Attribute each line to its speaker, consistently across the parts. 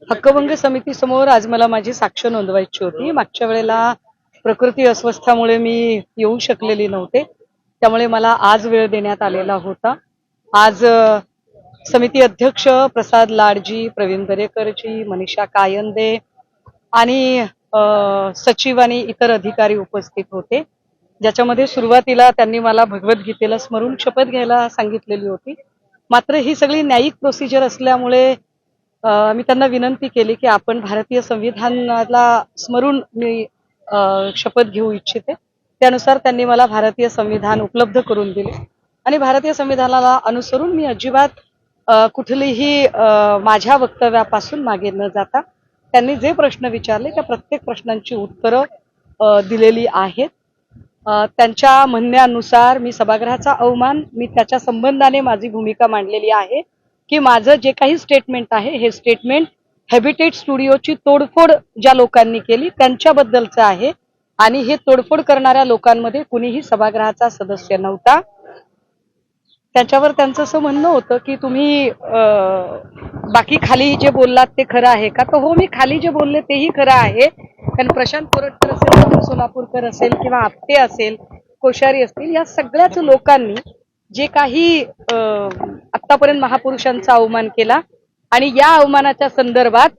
Speaker 1: हक्कभंग समितीसमोर आज मला माझी साक्ष नोंदवायची होती. मागच्या वेळेला प्रकृती अस्वस्थामुळे मी येऊ शकलेली नव्हते, त्यामुळे मला आज वेळ देण्यात आलेला होता. आज समिती अध्यक्ष प्रसाद लाडजी, प्रवीण दरेकरजी, मनीषा कायंदे आणि सचिव आणि इतर अधिकारी उपस्थित होते, ज्याच्यामध्ये सुरुवातीला त्यांनी मला भगवद्गीतेला स्मरून शपथ घ्यायला सांगितलेली होती. मात्र ही सगळी न्यायिक प्रोसिजर असल्यामुळे मी त्यांना विनंती केली की आपण भारतीय संविधानाला स्मरून मी शपथ घेऊ इच्छिते. त्यानुसार त्यांनी मला भारतीय संविधान उपलब्ध करून दिले आणि भारतीय संविधानाला अनुसरून मी अजिबात कुठलीही माझ्या वक्तव्यापासून मागे न जाता त्यांनी जे प्रश्न विचारले त्या प्रत्येक प्रश्नांची उत्तरं दिलेली आहेत. त्यांच्या म्हणण्यानुसार मी सभागृहाचा अवमान मी त्याच्या संबंधाने माझी भूमिका मांडलेली आहे की माझं जे काही स्टेटमेंट आहे हे स्टेटमेंट हॅबिटेट स्टुडिओची तोडफोड ज्या लोकांनी केली त्यांच्याबद्दलचं आहे आणि हे तोडफोड करणाऱ्या लोकांमध्ये कुणीही सभागृहाचा सदस्य नव्हता. त्याच्यावर त्यांचं असं म्हणणं होतं की तुम्ही बाकी खाली जे बोललात ते खरं आहे का? तर हो, मी खाली जे बोलले तेही खरं आहे. कारण प्रशांत कोरटकर असेल, अतुल सोलापूरकर असेल किंवा आपटे असेल, कोश्यारी असतील, या सगळ्याच लोकांनी जे काही आतापर्यंत महापुरुषांचा अवमान केला आणि या अवमानाच्या संदर्भात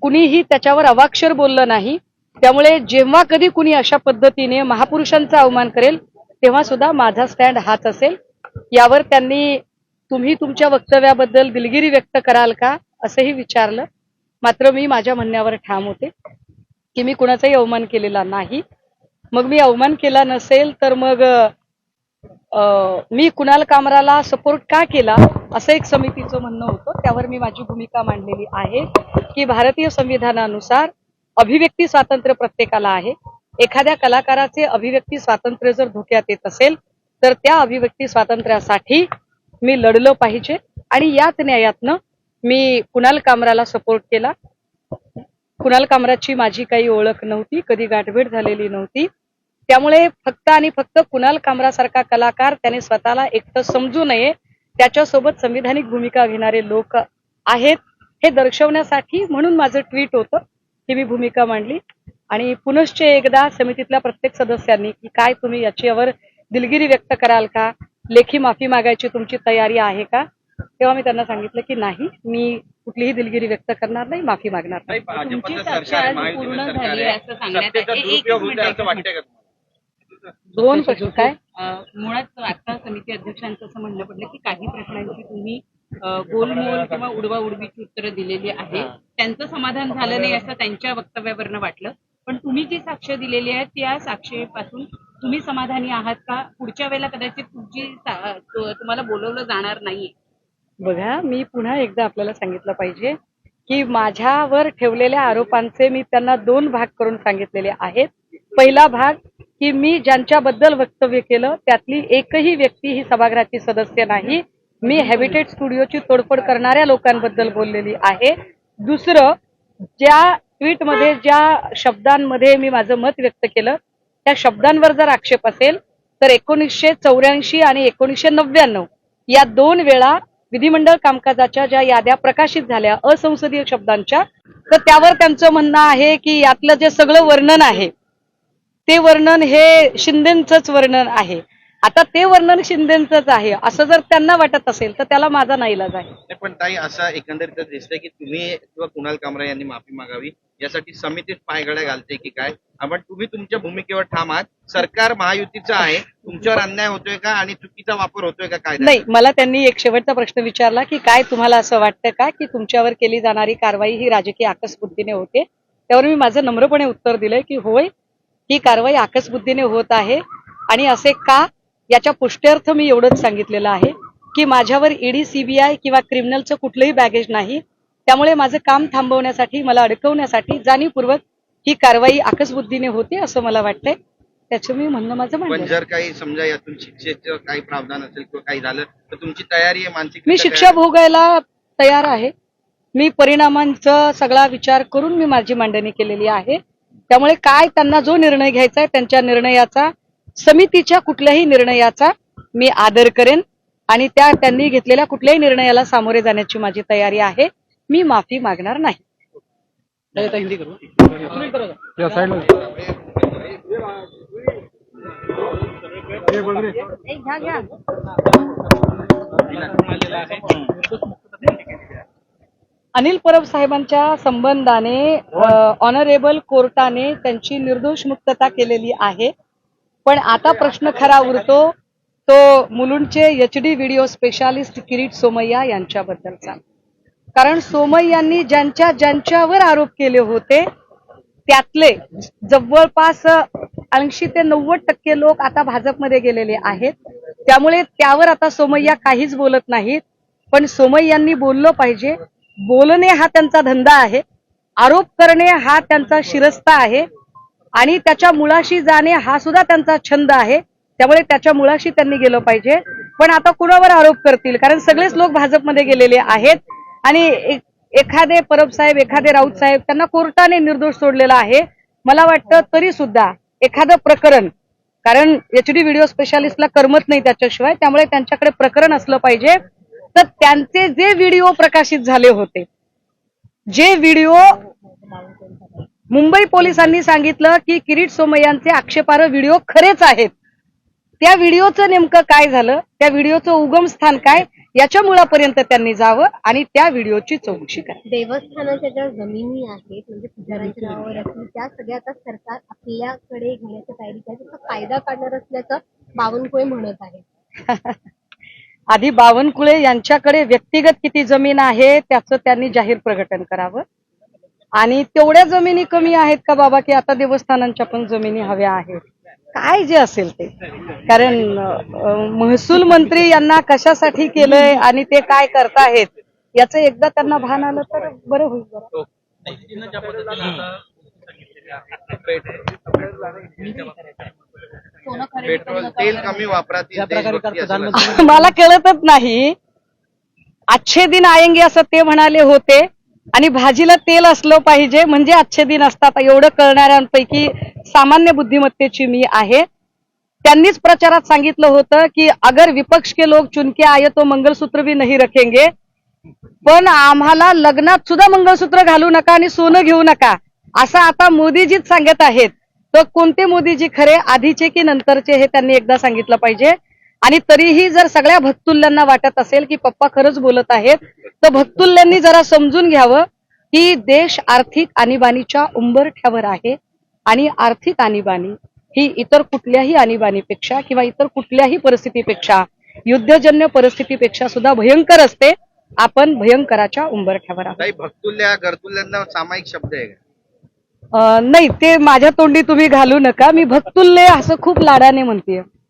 Speaker 1: कुणीही त्याच्यावर अवाक्षर बोललं नाही. त्यामुळे जेव्हा कधी कुणी अशा पद्धतीने महापुरुषांचा अवमान करेल तेव्हा सुद्धा माझा स्टँड हाच असेल. यावर त्यांनी तुम्ही तुमच्या वक्तव्याबद्दल दिलगिरी व्यक्त कराल का असंही विचारलं. मात्र मी माझ्या म्हणण्यावर ठाम होते की मी कुणाचाही अवमान केलेला नाही. मग मी अवमान केला नसेल तर मग मी कुणाल कामराला सपोर्ट का केला असं एक समितीचं म्हणणं होतं. त्यावर मी माझी भूमिका मांडलेली आहे की भारतीय संविधानानुसार अभिव्यक्ती स्वातंत्र्य प्रत्येकाला आहे. एखाद्या कलाकाराचे अभिव्यक्ती स्वातंत्र्य जर धोक्यात येत असेल तर त्या अभिव्यक्ती स्वातंत्र्यासाठी मी लढलं पाहिजे आणि याच न्यायातनं मी कुणाल कामराला सपोर्ट केला. कुणाल कामराची माझी काही ओळख नव्हती, कधी गाठभेट झालेली नव्हती. त्यामुळे फक्त आणि फक्त कुणाल कामरासारखा कलाकार त्याने स्वतःला एकटं समजू नये, त्याच्यासोबत संविधानिक भूमिका घेणारे लोक आहेत हे दर्शवण्यासाठी म्हणून माझं ट्विट होतं की मी भूमिका मांडली. आणि पुनश्च एकदा समितीतल्या प्रत्येक सदस्यांनी की काय तुम्ही याच्यावर दिलगिरी व्यक्त कराल का, लेखी माफी मागायची तुमची तयारी आहे का, तेव्हा मी त्यांना सांगितलं की नाही, मी कुठलीही दिलगिरी व्यक्त करणार नाही, माफी मागणार नाही.
Speaker 2: तुमची चर्चा आज पूर्ण झाली असं सांगण्यात आहे.
Speaker 1: दोन प्रश्न काय
Speaker 2: मुळात आता समिती अध्यक्षांचं असं म्हणणं पडलं की काही प्रश्नांची तुम्ही गोलमोल किंवा उडवाउडवीची उत्तरं दिलेली आहे, त्यांचं समाधान झालं नाही असं त्यांच्या वक्तव्यावरनं वाटलं. पण तुम्ही जी साक्ष दिलेली आहे त्या साक्षीपासून तुम्ही समाधानी आहात का? पुढच्या वेळेला कदाचित तुम्हाला बोलवलं जाणार नाहीये.
Speaker 1: बघा, मी पुन्हा एकदा आपल्याला सांगितलं पाहिजे की माझ्यावर ठेवलेल्या आरोपांचे मी त्यांना दोन भाग करून सांगितलेले आहेत. पहिला भाग की मी ज्यांच्याबद्दल वक्तव्य केलं त्यातली एकही व्यक्ती ही सभागृहाची सदस्य नाही. मी हॅबिटेट स्टुडिओची तोडफोड करणाऱ्या लोकांबद्दल बोललेली आहे. दुसरं, ज्या ट्विटमध्ये ज्या शब्दांमध्ये मी माझं मत व्यक्त केलं त्या शब्दांवर जर आक्षेप असेल तर 1984 आणि 1999 या दोन वेळा विधिमंडळ कामकाजाच्या ज्या याद्या प्रकाशित झाल्या असंसदीय शब्दांच्या, तर त्यावर त्यांचं म्हणणं आहे की यातलं जे सगळं वर्णन आहे ते वर्णन हे शिंदेंचंच वर्णन आहे. आता ते वर्णन शिंदेंचंच आहे असं जर त्यांना वाटत असेल तर त्याला माझा नाईलाज आहे.
Speaker 3: पण ताई, असं एकंदरीत दिसतंय की तुम्ही किंवा कुणाल कामरा यांनी माफी मागावी यासाठी समितीत पायघड्या घालते की काय? आपण तुम्ही तुमच्या भूमिकेवर ठाम आहात. सरकार महायुतीचं आहे, तुमच्यावर अन्याय होतोय का आणि चुकीचा वापर होतोय का काय?
Speaker 1: नाही, मला त्यांनी एक शेवटचा प्रश्न विचारला की काय तुम्हाला असं वाटतं का की तुमच्यावर केली जाणारी कारवाई ही राजकीय आकसबुद्धीने होते. त्यावर मी माझं नम्रपणे उत्तर दिलंय की होय, ही कारवाई आकसबुद्धीने होत आहे. आणि असे का याच्या पुष्ट्यर्थ मी एवढंच सांगितलेलं आहे की माझ्यावर ईडी, सीबीआय किंवा क्रिमिनलचं कुठलंही बॅगेज नाही. त्यामुळे माझं काम थांबवण्यासाठी, मला अडकवण्यासाठी जाणीवपूर्वक ही कारवाई आकसबुद्धीने होते असं मला वाटतंय. त्याचं मी म्हणणं माझं
Speaker 3: पण
Speaker 1: म्हणणं.
Speaker 3: जर काही समजा यातून शिक्षेचं काही प्रावधान असेल किंवा काही झालं तर तुमची तयारी आहे मानसिक?
Speaker 1: मी शिक्षा भोगायला तयार आहे. मी परिणामांचा सगळा विचार करून मी माझी मांडणी केलेली आहे. त्यामुळे काय त्यांना जो निर्णय घ्यायचा आहे त्यांच्या निर्णयाचा, समितीच्या कुठल्याही निर्णयाचा मी आदर करेन आणि त्यांनी घेतलेल्या कुठल्याही निर्णयाला सामोरे जाण्याची माझी तयारी आहे. मी माफी मागणार नाही. अनिल परब साहेबांच्या संबंधाने ऑनरेबल कोर्टाने त्यांची निर्दोष मुक्तता केलेली आहे. पण आता प्रश्न खरा उरतो तो मुलुंडचे HD video specialist Kirit Somaiya यांच्याबद्दलचा. कारण सोमय्यांनी ज्यांच्यावर आरोप केले होते त्यातले जवळपास 80 ते 90% लोक आता भाजपमध्ये गेलेले आहेत. त्यामुळे त्यावर आता सोमय्या काहीच बोलत नाहीत. पण सोमय्यांनी बोललं पाहिजे. बोलणे हा त्यांचा धंदा आहे, आरोप करणे हा त्यांचा शिरस्ता आहे आणि त्याच्या मुळाशी जाणे हा सुद्धा त्यांचा छंद आहे. त्यामुळे त्याच्या मुळाशी त्यांनी गेलं पाहिजे. पण आता कुणावर आरोप करतील, कारण सगळेच लोक भाजपमध्ये गेलेले आहेत आणि एखादे परब साहेब, एखादे राऊत साहेब त्यांना कोर्टाने निर्दोष सोडलेला आहे. मला वाटतं तरी सुद्धा एखादं प्रकरण, कारण HD व्हिडिओ स्पेशालिस्टला करमत नाही त्याच्याशिवाय, त्यामुळे त्यांच्याकडे प्रकरण असलं पाहिजे. तर त्यांचे जे व्हिडिओ प्रकाशित झाले होते, जे व्हिडिओ मुंबई पोलिसांनी सांगितलं की किरीट सोमय्यांचे आक्षेपार्ह व्हिडिओ खरेच आहेत, त्या व्हिडिओचं नेमकं काय झालं, त्या व्हिडिओचं उगमस्थान काय, याच्या मुळापर्यंत त्यांनी जावं आणि त्या व्हिडिओची चौकशी करावी.
Speaker 4: देवस्थानाच्या ज्या जमिनी आहेत म्हणजे पुजाऱ्यांच्या नावावर असतील त्या सगळ्या आता सरकार आपल्याकडे घेण्याच्या तयारीत आहे, त्याचा फायदा काढणार असल्याचं बावनकुळे म्हणत आहे.
Speaker 1: आधी बावनकुळे यांच्याकडे व्यक्तिगत किती जमीन आहे त्याचं त्यांनी जाहीर प्रकटन करावं. आणि तेवढ्या जमिनी कमी आहेत का बाबा की आता देवस्थानांच्या पण जमिनी हव्या आहेत, काय जे असेल ते. कारण महसूल मंत्री यांना कशासाठी केलंय आणि ते काय करतायत याचं एकदा त्यांना भान आलं तर बरं होईल.
Speaker 3: पेट्रोल तेल कमी वापरातील देशभक्ती असं म्हणतात.
Speaker 1: मला कळतच नाही. अच्छे दिन आएंगे असं ते म्हणाले होते आणि भाजीला तेल असलं पाहिजे म्हणजे अच्छे दिन असतात, एवढं कळणाऱ्यांपैकी सामान्य बुद्धिमत्तेची मी आहे. त्यांनीच प्रचारात सांगितलं होतं की अगर विपक्ष के लोग चुनके आए तो मंगलसूत्र भी नहीं रखेंगे, पण आम्हाला लग्नात सुद्धा मंगळसूत्र घालू नका आणि सोनं घेऊ नका असं आता मोदीजीच सांगत आहेत. तर कोणते मोदीजी खरे, आधीचे की नंतरचे, हे त्यांनी एकदा सांगितलं पाहिजे. आणि तरीही जर सगळ्या भक्तुल्यांना वाटत असेल की पप्पा खरंच बोलत आहेत तर भक्तुल्यांनी जरा समजून घ्यावं की देश आर्थिक आणीबाणीच्या उंबरठ्यावर आहे आणि आर्थिक आणीबाणी ही इतर कुठल्याही आणीबाणीपेक्षा किंवा इतर कुठल्याही परिस्थितीपेक्षा, युद्धजन्य परिस्थितीपेक्षा सुद्धा भयंकर असते. आपण भयंकराच्या उंबरठ्यावर आहोत.
Speaker 3: काही भक्तुल्या गरतुल्यांना सामायिक शब्द आहे का?
Speaker 1: नाही, ते माझ्या तोंडी तुम्ही घालू नका. मी भक्तुल्य असं खूप लाडाने म्हणते.